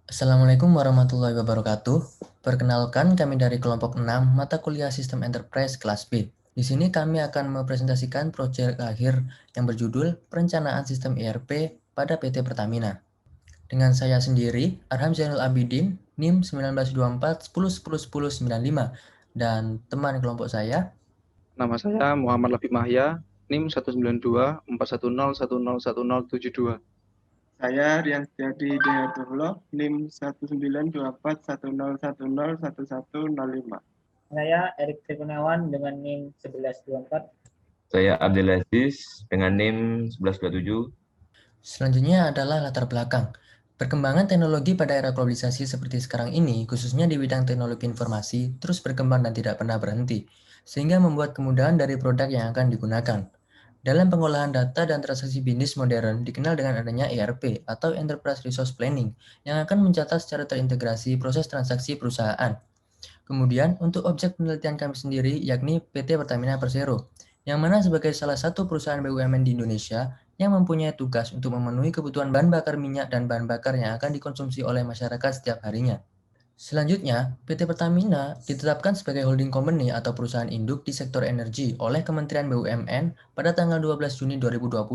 Assalamualaikum warahmatullahi wabarakatuh. Perkenalkan, kami dari kelompok 6 mata kuliah Sistem Enterprise kelas B. Di sini kami akan mempresentasikan proyek akhir yang berjudul Perencanaan Sistem ERP pada PT Pertamina. Dengan saya sendiri, Arham Zainul Abidin, NIM 1924 10 10 10 95, dan teman kelompok saya. Nama saya Muhammad Labib Mahya, NIM 192 110101072. Saya Rian Setiadi Hidayatullah, NIM 1924 1010101105. Saya Erik Trigunawan dengan NIM 1124. Saya Abdul Aziz dengan NIM 1127. Selanjutnya adalah latar belakang. Perkembangan teknologi pada era globalisasi seperti sekarang ini, khususnya di bidang teknologi informasi, terus berkembang dan tidak pernah berhenti, sehingga membuat kemudahan dari produk yang akan digunakan. Dalam pengolahan data dan transaksi bisnis modern dikenal dengan adanya ERP atau Enterprise Resource Planning yang akan mencatat secara terintegrasi proses transaksi perusahaan. Kemudian, untuk objek penelitian kami sendiri yakni PT Pertamina Persero, yang mana sebagai salah satu perusahaan BUMN di Indonesia yang mempunyai tugas untuk memenuhi kebutuhan bahan bakar minyak dan bahan bakar yang akan dikonsumsi oleh masyarakat setiap harinya. Selanjutnya, PT Pertamina ditetapkan sebagai holding company atau perusahaan induk di sektor energi oleh Kementerian BUMN pada tanggal 12 Juni 2020.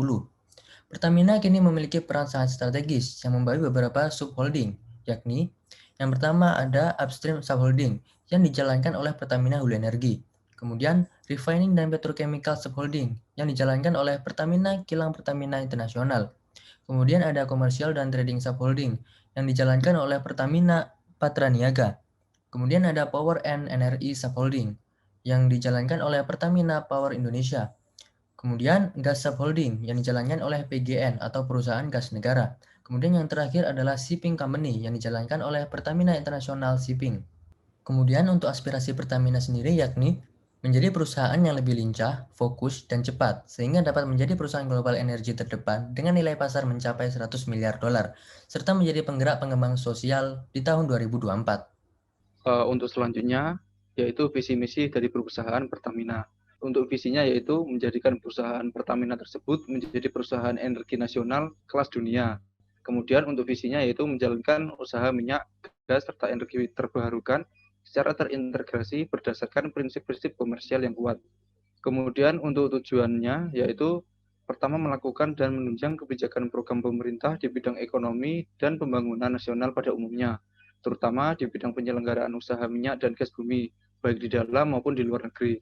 Pertamina kini memiliki peran sangat strategis yang membagi beberapa subholding, yakni yang pertama ada upstream subholding yang dijalankan oleh Pertamina Hulu Energi. Kemudian refining dan petrochemical subholding yang dijalankan oleh Pertamina Kilang Pertamina Internasional. Kemudian ada commercial dan trading subholding yang dijalankan oleh Pertamina Patraniaga. Kemudian ada Power and NRI subholding yang dijalankan oleh Pertamina Power Indonesia. Kemudian gas subholding yang dijalankan oleh PGN atau perusahaan gas negara. Kemudian yang terakhir adalah shipping company yang dijalankan oleh Pertamina International Shipping. Kemudian untuk aspirasi Pertamina sendiri yakni menjadi perusahaan yang lebih lincah, fokus, dan cepat sehingga dapat menjadi perusahaan global energi terdepan dengan nilai pasar mencapai 100 miliar dolar serta menjadi penggerak pengembangan sosial di tahun 2024. Untuk selanjutnya, yaitu visi misi dari perusahaan Pertamina. Untuk visinya yaitu menjadikan perusahaan Pertamina tersebut menjadi perusahaan energi nasional kelas dunia. Kemudian untuk visinya yaitu menjalankan usaha minyak, gas, serta energi terbarukan secara terintegrasi berdasarkan prinsip-prinsip komersial yang kuat. Kemudian untuk tujuannya yaitu pertama melakukan dan menunjang kebijakan program pemerintah di bidang ekonomi dan pembangunan nasional pada umumnya, terutama di bidang penyelenggaraan usaha minyak dan gas bumi, baik di dalam maupun di luar negeri.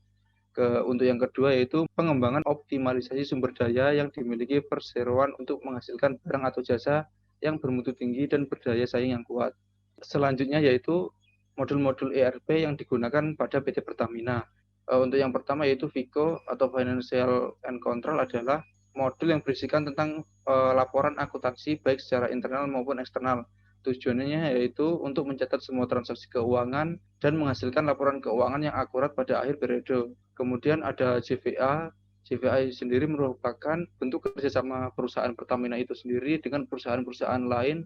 Untuk yang kedua yaitu pengembangan optimalisasi sumber daya yang dimiliki perseroan untuk menghasilkan barang atau jasa yang bermutu tinggi dan berdaya saing yang kuat. Selanjutnya yaitu modul-modul ERP yang digunakan pada PT Pertamina. Untuk yang pertama yaitu FICO atau Financial and Control adalah modul yang berisikan tentang laporan akuntansi baik secara internal maupun eksternal. Tujuannya yaitu untuk mencatat semua transaksi keuangan dan menghasilkan laporan keuangan yang akurat pada akhir periode. Kemudian ada JVA. JVA sendiri merupakan bentuk kerjasama perusahaan Pertamina itu sendiri dengan perusahaan-perusahaan lain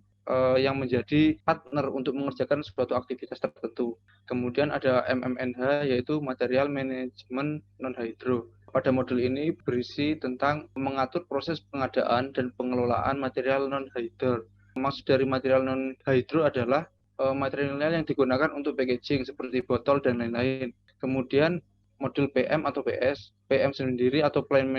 yang menjadi partner untuk mengerjakan suatu aktivitas tertentu. Kemudian ada MMNH yaitu Material Management Non-Hydro. Pada modul ini berisi tentang mengatur proses pengadaan dan pengelolaan material non-hydro. Maksud dari material non-hydro adalah material yang digunakan untuk packaging seperti botol dan lain-lain. Kemudian modul PM atau PS. PM sendiri atau Plan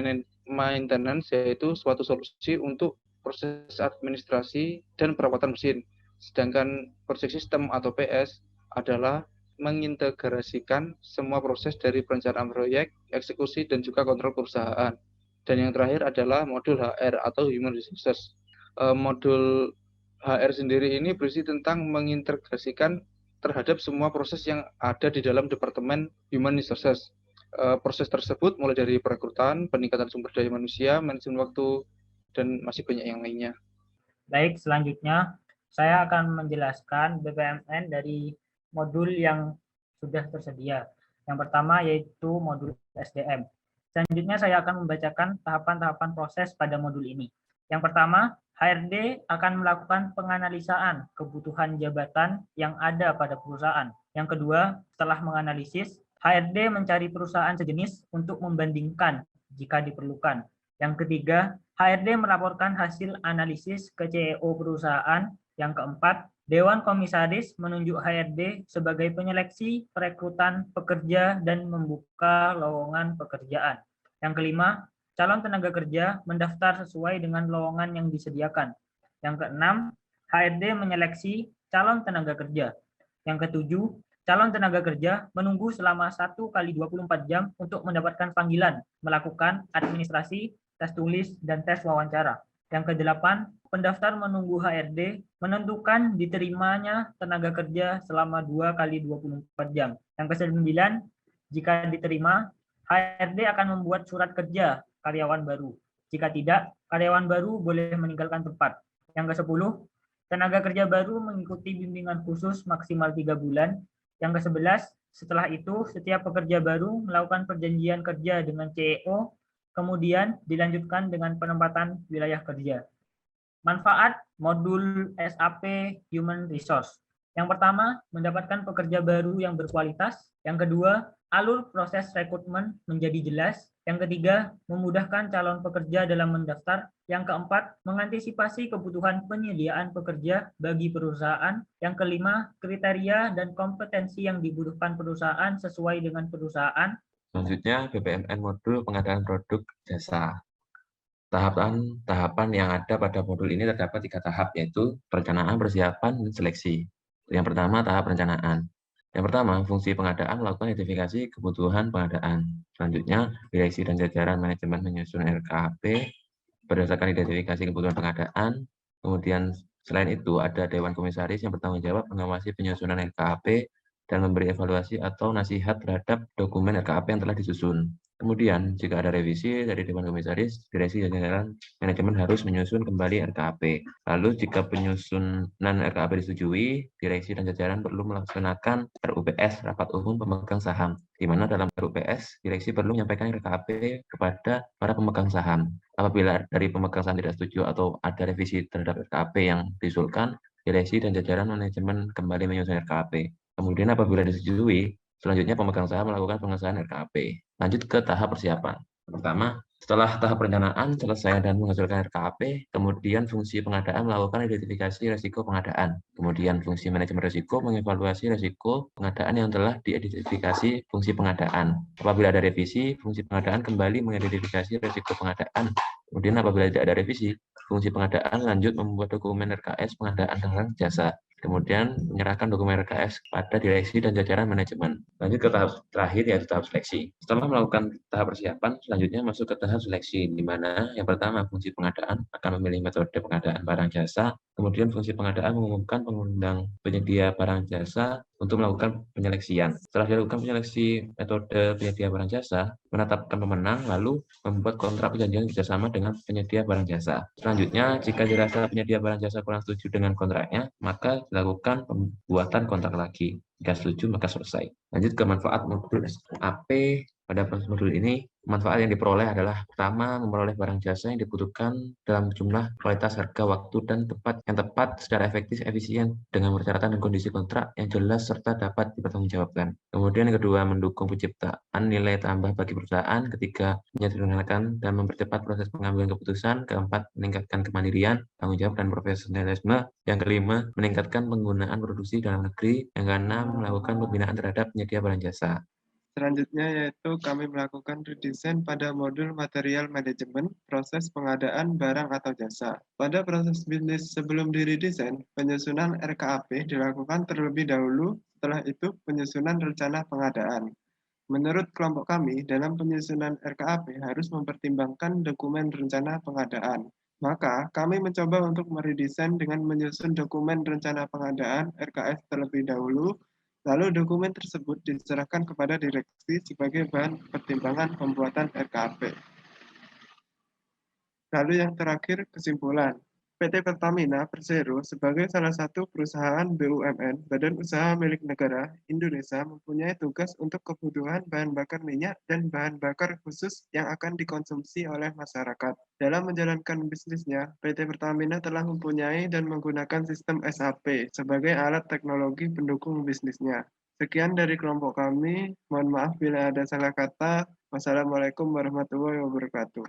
Maintenance yaitu suatu solusi untuk proses administrasi dan perawatan mesin. Sedangkan Project System atau PS adalah mengintegrasikan semua proses dari perencanaan proyek, eksekusi, dan juga kontrol perusahaan. Dan yang terakhir adalah modul HR atau Human Resources. Modul HR sendiri ini berisi tentang mengintegrasikan terhadap semua proses yang ada di dalam Departemen Human Resources. Proses tersebut mulai dari perekrutan, peningkatan sumber daya manusia, manajemen waktu, dan masih banyak yang lainnya. Baik, selanjutnya saya akan menjelaskan BPMN dari modul yang sudah tersedia. Yang pertama yaitu modul SDM. Selanjutnya saya akan membacakan tahapan-tahapan proses pada modul ini. Yang pertama, HRD akan melakukan penganalisaan kebutuhan jabatan yang ada pada perusahaan. Yang kedua, setelah menganalisis, HRD mencari perusahaan sejenis untuk membandingkan jika diperlukan. Yang ketiga, HRD melaporkan hasil analisis ke CEO perusahaan Yang keempat, Dewan Komisaris menunjuk HRD sebagai penyeleksi, perekrutan pekerja, dan membuka lowongan pekerjaan. Yang kelima, calon tenaga kerja mendaftar sesuai dengan lowongan yang disediakan. Yang keenam, HRD menyeleksi calon tenaga kerja. Yang ketujuh, calon tenaga kerja menunggu selama 1 kali 24 jam untuk mendapatkan panggilan, melakukan administrasi, tes tulis, dan tes wawancara. Yang kedelapan, pendaftar menunggu HRD menentukan diterimanya tenaga kerja selama 2 kali 24 jam. Yang kesembilan, jika diterima, HRD akan membuat surat kerja karyawan baru. Jika tidak, karyawan baru boleh meninggalkan tempat. Yang ke-10, tenaga kerja baru mengikuti bimbingan khusus maksimal 3 bulan. Yang ke-11, setelah itu setiap pekerja baru melakukan perjanjian kerja dengan CEO, kemudian dilanjutkan dengan penempatan wilayah kerja. Manfaat modul SAP Human Resource. Yang pertama, mendapatkan pekerja baru yang berkualitas. Yang kedua, alur proses rekrutmen menjadi jelas. Yang ketiga, memudahkan calon pekerja dalam mendaftar. Yang keempat, mengantisipasi kebutuhan penyediaan pekerja bagi perusahaan. Yang kelima, kriteria dan kompetensi yang dibutuhkan perusahaan sesuai dengan perusahaan. Selanjutnya, BPMN modul pengadaan produk jasa. Tahapan yang ada pada modul ini terdapat 3 tahap, yaitu perencanaan, persiapan, dan seleksi. Yang pertama, tahap perencanaan. Yang pertama, fungsi pengadaan melakukan identifikasi kebutuhan pengadaan. Selanjutnya, direksi dan jajaran manajemen menyusun RKAP berdasarkan identifikasi kebutuhan pengadaan. Kemudian, selain itu, ada Dewan Komisaris yang bertanggung jawab mengawasi penyusunan RKAP dan memberi evaluasi atau nasihat terhadap dokumen RKAP yang telah disusun. Kemudian, jika ada revisi dari Dewan Komisaris, direksi dan jajaran manajemen harus menyusun kembali RKAP. Lalu, jika penyusunan RKAP disetujui, direksi dan jajaran perlu melaksanakan RUPS, Rapat Umum Pemegang Saham, di mana dalam RUPS, direksi perlu menyampaikan RKAP kepada para pemegang saham. Apabila dari pemegang saham tidak setuju atau ada revisi terhadap RKAP yang diusulkan, direksi dan jajaran manajemen kembali menyusun RKAP. Kemudian apabila disetujui, selanjutnya pemegang saham melakukan pengesahan RKAP. Lanjut ke tahap persiapan. Pertama, setelah tahap perencanaan selesai dan menghasilkan RKAP, kemudian fungsi pengadaan melakukan identifikasi risiko pengadaan. Kemudian fungsi manajemen risiko mengevaluasi risiko pengadaan yang telah diidentifikasi fungsi pengadaan. Apabila ada revisi, fungsi pengadaan kembali mengidentifikasi risiko pengadaan. Kemudian apabila tidak ada revisi, fungsi pengadaan lanjut membuat dokumen RKS pengadaan barang jasa. Kemudian menyerahkan dokumen RKS pada direksi dan jajaran manajemen. Lanjut ke tahap terakhir, yaitu tahap seleksi. Setelah melakukan tahap persiapan, selanjutnya masuk ke tahap seleksi, di mana yang pertama fungsi pengadaan akan memilih metode pengadaan barang jasa, kemudian fungsi pengadaan mengumumkan pengundang penyedia barang jasa untuk melakukan penyeleksian. Setelah dilakukan penyeleksi metode penyedia barang jasa, menetapkan pemenang, lalu membuat kontrak perjanjian kerjasama dengan penyedia barang jasa. Selanjutnya, jika dirasa penyedia barang jasa kurang setuju dengan kontraknya, maka dilakukan pembuatan kontrak lagi. Jika setuju, maka selesai. Lanjut ke manfaat modul SAP. Pada modul ini, manfaat yang diperoleh adalah pertama, memperoleh barang jasa yang dibutuhkan dalam jumlah, kualitas, harga, waktu, dan tempat yang tepat secara efektif, efisien, dengan persyaratan dan kondisi kontrak yang jelas serta dapat dipertanggungjawabkan. Kemudian yang kedua, mendukung penciptaan nilai tambah bagi perusahaan. Ketiga, menyederhanakan dan mempercepat proses pengambilan keputusan. Keempat, meningkatkan kemandirian, tanggung jawab, dan profesionalisme. Yang kelima, meningkatkan penggunaan produksi dalam negeri. Yang keenam, melakukan pembinaan terhadap penyedia barang jasa. Selanjutnya yaitu kami melakukan redesign pada modul material manajemen, proses pengadaan barang atau jasa. Pada proses bisnis sebelum diredesign, penyusunan RKAP dilakukan terlebih dahulu, setelah itu penyusunan rencana pengadaan. Menurut kelompok kami, dalam penyusunan RKAP harus mempertimbangkan dokumen rencana pengadaan. Maka, kami mencoba untuk meredesain dengan menyusun dokumen rencana pengadaan RKS terlebih dahulu, lalu dokumen tersebut diserahkan kepada direksi sebagai bahan pertimbangan pembuatan RKAP. Lalu yang terakhir, kesimpulan. PT Pertamina Persero sebagai salah satu perusahaan BUMN, Badan Usaha Milik Negara Indonesia, mempunyai tugas untuk kebutuhan bahan bakar minyak dan bahan bakar khusus yang akan dikonsumsi oleh masyarakat. Dalam menjalankan bisnisnya, PT Pertamina telah mempunyai dan menggunakan sistem SAP sebagai alat teknologi pendukung bisnisnya. Sekian dari kelompok kami. Mohon maaf bila ada salah kata. Wassalamualaikum warahmatullahi wabarakatuh.